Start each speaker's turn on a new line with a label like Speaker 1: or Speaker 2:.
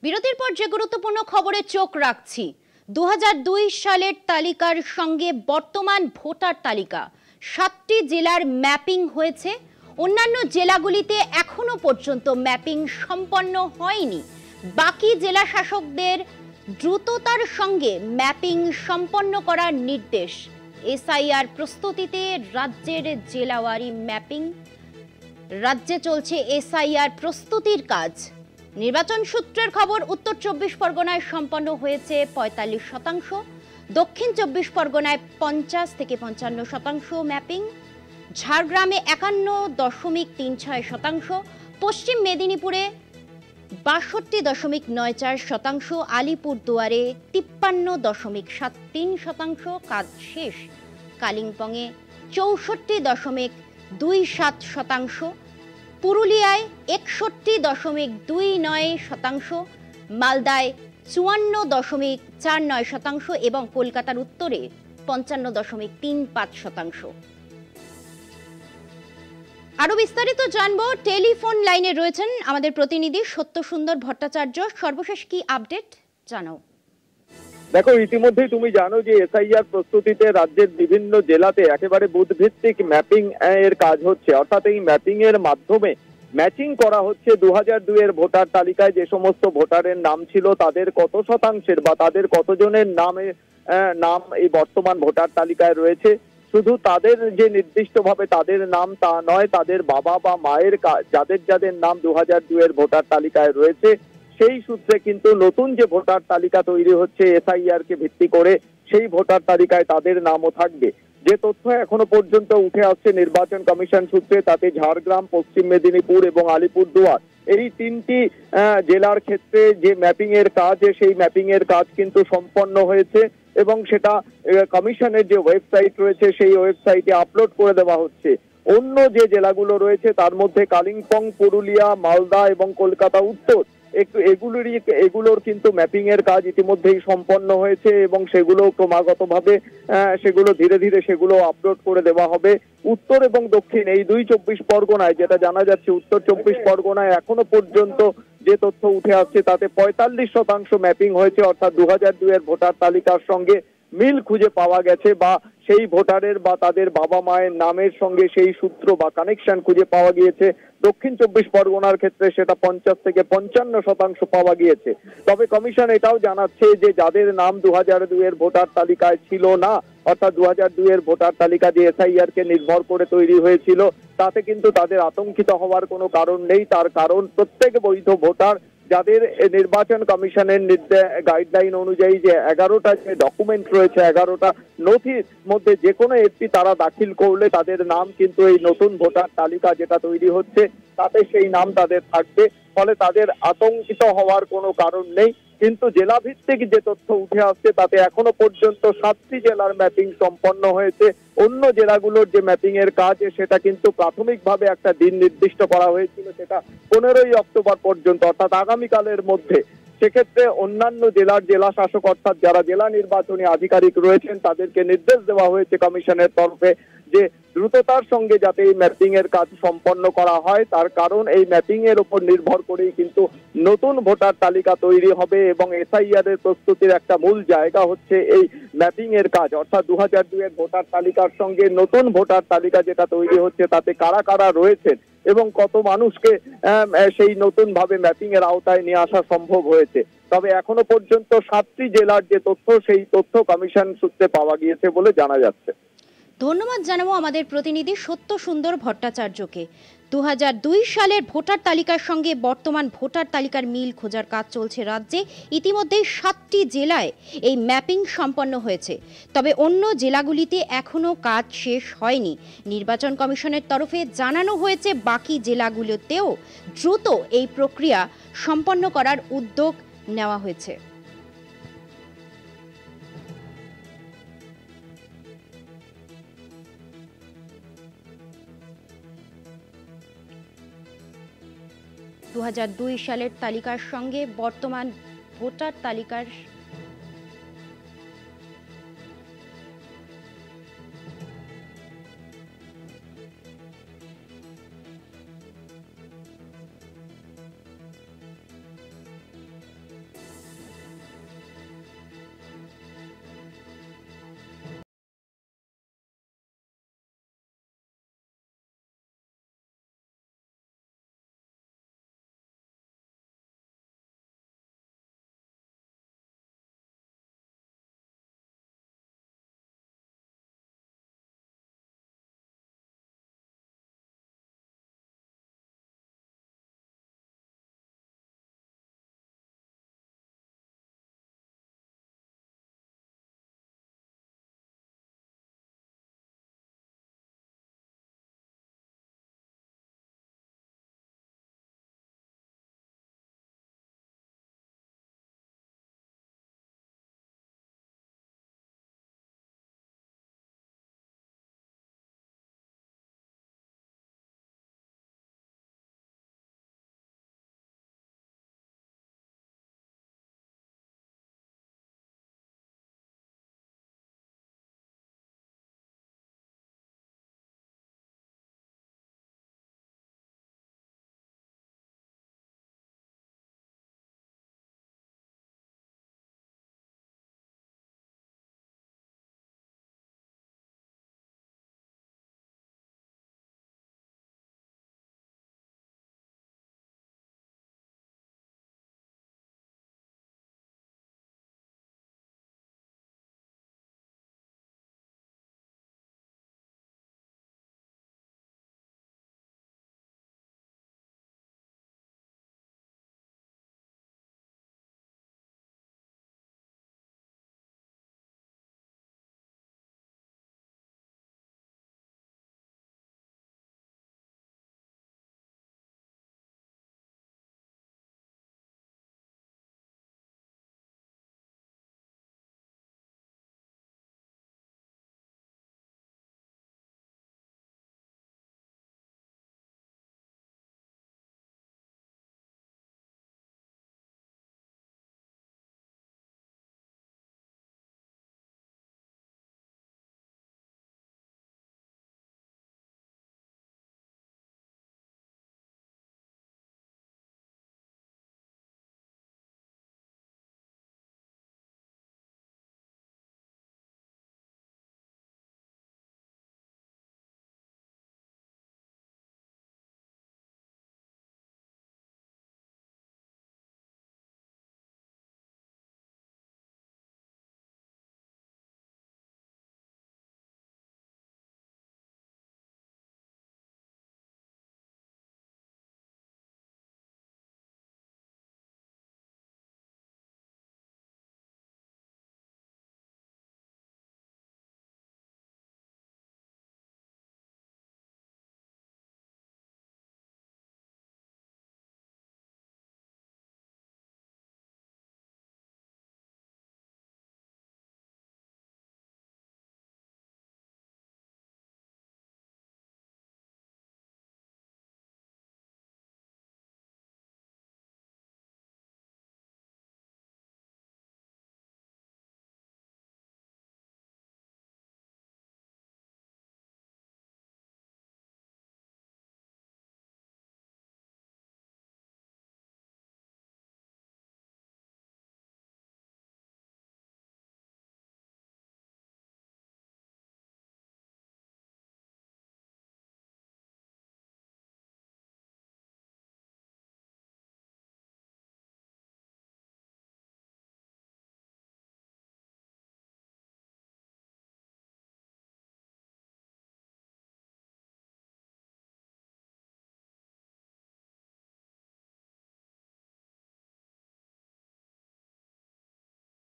Speaker 1: বিরতির পর যে গুরুত্বপূর্ণ খবরে চোখ রাখছি, 2002 সালের তালিকার সঙ্গে বর্তমান ভোটার তালিকা 7টি জেলার ম্যাপিং হয়েছে। অন্যান্য জেলাগুলিতে এখনো পর্যন্ত ম্যাপিং সম্পন্ন হয়নি। বাকি জেলা শাসকদের দ্রুততার সঙ্গে ম্যাপিং সম্পন্ন করার নির্দেশ। এসআইআর প্রস্তুতিতে রাজ্যের জেলাওয়ারি ম্যাপিং। রাজ্যে চলছে এসআইআর প্রস্তুতির কাজ। নির্বাচন সূত্রের খবর, উত্তর 24 পরগনায় সম্পন্ন হয়েছে 45%, দক্ষিণ 24 পরগনায় 50 থেকে 55% ম্যাপিং, ঝাড়গ্রামে 51.36%, পশ্চিম মেদিনীপুরে 62.94%, আলিপুরদুয়ারে 53.73% কাজ শেষ, কালিম্পংয়ে 64.27%, পুরুলিয়ায় 61.29%, মালদায় 54.49% এবং কলকাতার উত্তরে 55.35%। আরো বিস্তারিত জানবো, টেলিফোন লাইনে রয়েছেন আমাদের প্রতিনিধি সত্যসুন্দর ভট্টাচার্য। সর্বশেষ কি আপডেট জানাও।
Speaker 2: দেখো, ইতিমধ্যেই তুমি জানো যে এসআইআর প্রস্তুতিতে রাজ্যের বিভিন্ন জেলাতে একেবারে বুথ ভিত্তিক ম্যাপিং এর কাজ হচ্ছে। অর্থাৎ এই ম্যাপিং এর মাধ্যমে ম্যাচিং করা হচ্ছে 2002 এর ভোটার তালিকায় যে সমস্ত ভোটারের নাম ছিল তাদের কত শতাংশের বা তাদের কতজনের নাম এই বর্তমান ভোটার তালিকায় রয়েছে। শুধু তাদের যে নির্দিষ্টভাবে তাদের নাম তা নয়, তাদের বাবা বা মায়ের যাদের যাদের নাম 2002 এর ভোটার তালিকায় রয়েছে সেই সূত্রে কিন্তু নতুন যে ভোটার তালিকা তৈরি হচ্ছে এসআইআর কে ভিত্তি করে, সেই ভোটার তালিকায় তাদের নামও থাকবে। যে তথ্য এখনো পর্যন্ত উঠে আসছে নির্বাচন কমিশন সূত্রে, তাতে ঝাড়গ্রাম, পশ্চিম মেদিনীপুর এবং আলিপুরদুয়ার এই তিনটি জেলার ক্ষেত্রে যে ম্যাপিং এর কাজ, সেই ম্যাপিং এর কাজ কিন্তু সম্পন্ন হয়েছে এবং সেটা কমিশনের যে ওয়েবসাইট রয়েছে সেই ওয়েবসাইটে আপলোড করে দেওয়া হচ্ছে। অন্য যে জেলাগুলো রয়েছে তার মধ্যে কালিম্পং, পুরুলিয়া, মালদা এবং কলকাতা উত্তর, এগুলোর কিন্তু ম্যাপিং এর কাজ ইতিমধ্যেই সম্পন্ন হয়েছে এবং সেগুলো ক্রমাগতভাবে সেগুলো ধীরে ধীরে সেগুলো আপলোড করে দেওয়া হবে। উত্তর এবং দক্ষিণ এই 24 পরগনায় যেটা জানা যাচ্ছে, উত্তর 24 পরগনায় এখনো পর্যন্ত যে তথ্য উঠে আসছে তাতে 45% ম্যাপিং হয়েছে। অর্থাৎ 2002 এর ভোটার তালিকার সঙ্গে মিল খুঁজে পাওয়া গেছে বা সেই ভোটারের বা তাদের বাবা মায়ের নামের সঙ্গে সেই সূত্র বা কানেকশন খুঁজে পাওয়া গিয়েছে। দক্ষিণ 24 পরগনার ক্ষেত্রে সেটা 50 থেকে 55% পাওয়া গিয়েছে। তবে কমিশন এটাও জানাচ্ছে যে যাদের নাম 2002 এর ভোটার তালিকায় ছিল না, অর্থাৎ 2002 এর ভোটার তালিকা যে এসআইআর কে নির্ভর করে তৈরি হয়েছিল, তাতে কিন্তু তাদের আতঙ্কিত হওয়ার কোনো কারণ নেই। তার কারণ প্রত্যেক বৈধ ভোটার যাদের নির্বাচন কমিশনের গাইডলাইন অনুযায়ী যে 11টা যে ডকুমেন্ট রয়েছে, 11টা নথির মধ্যে যে কোনো একটি তারা দাখিল করলে তাদের নাম কিন্তু এই নতুন ভোটার তালিকা যেটা তৈরি হচ্ছে তাতে সেই নাম তাদের থাকবে। ফলে তাদের আতঙ্কিত হওয়ার কোনো কারণ নেই। কিন্তু জেলা ভিত্তিক যে তথ্য উঠে আসছে তাতে এখনো পর্যন্ত 7টি জেলার ম্যাপিং সম্পন্ন হয়েছে। অন্য জেলাগুলোর যে ম্যাপিং এর কাজ সেটা কিন্তু প্রাথমিকভাবে একটা দিন নির্দিষ্ট করা হয়েছিল, সেটা 15ই অক্টোবর পর্যন্ত, অর্থাৎ আগামীকালের মধ্যে। সেক্ষেত্রে অন্যান্য জেলার জেলা শাসক অর্থাৎ যারা জেলা নির্বাচনী আধিকারিক রয়েছেন তাদেরকে নির্দেশ দেওয়া হয়েছে কমিশনের তরফে যে দ্রুততার সঙ্গে যাতে এই ম্যাপিং এর কাজ সম্পন্ন করা হয়। তার কারণ এই ম্যাপিং এর উপর নির্ভর করেই কিন্তু নতুন ভোটার তালিকা তৈরি হবে এবং এসআইআর এর প্রস্তুতির একটা মূল জায়গা হচ্ছে এই ম্যাপিং এর কাজ। অর্থাৎ 2002 এর ভোটার তালিকার সঙ্গে নতুন ভোটার তালিকা যেটা তৈরি হচ্ছে তাতে কারা কারা রয়েছেন এবং কত মানুষকে সেই নতুন ভাবে ম্যাপিং এর আওতায় নিয়ে আসা সম্ভব হয়েছে। তবে এখনো পর্যন্ত 7টি জেলার যে তথ্য সেই তথ্য কমিশন সূত্রে পাওয়া গিয়েছে বলে জানা যাচ্ছে।
Speaker 1: ধন্যবাদ জানাবো আমাদের প্রতিনিধি সত্যসুন্দর ভট্টাচার্যকে। 2002 সালের ভোটার তালিকার সঙ্গে বর্তমান ভোটার তালিকার মিল খোঁজার কাজ চলছে রাজ্যে। ইতিমধ্যেই 7টি জেলায় এই ম্যাপিং সম্পন্ন হয়েছে, তবে অন্য জেলাগুলিতে এখনও কাজ শেষ হয়নি। নির্বাচন কমিশনের তরফে জানানো হয়েছে বাকি জেলাগুলোতেও দ্রুত এই প্রক্রিয়া সম্পন্ন করার উদ্যোগ নেওয়া হয়েছে। দু সালের তালিকার সঙ্গে বর্তমান ভোটার তালিকার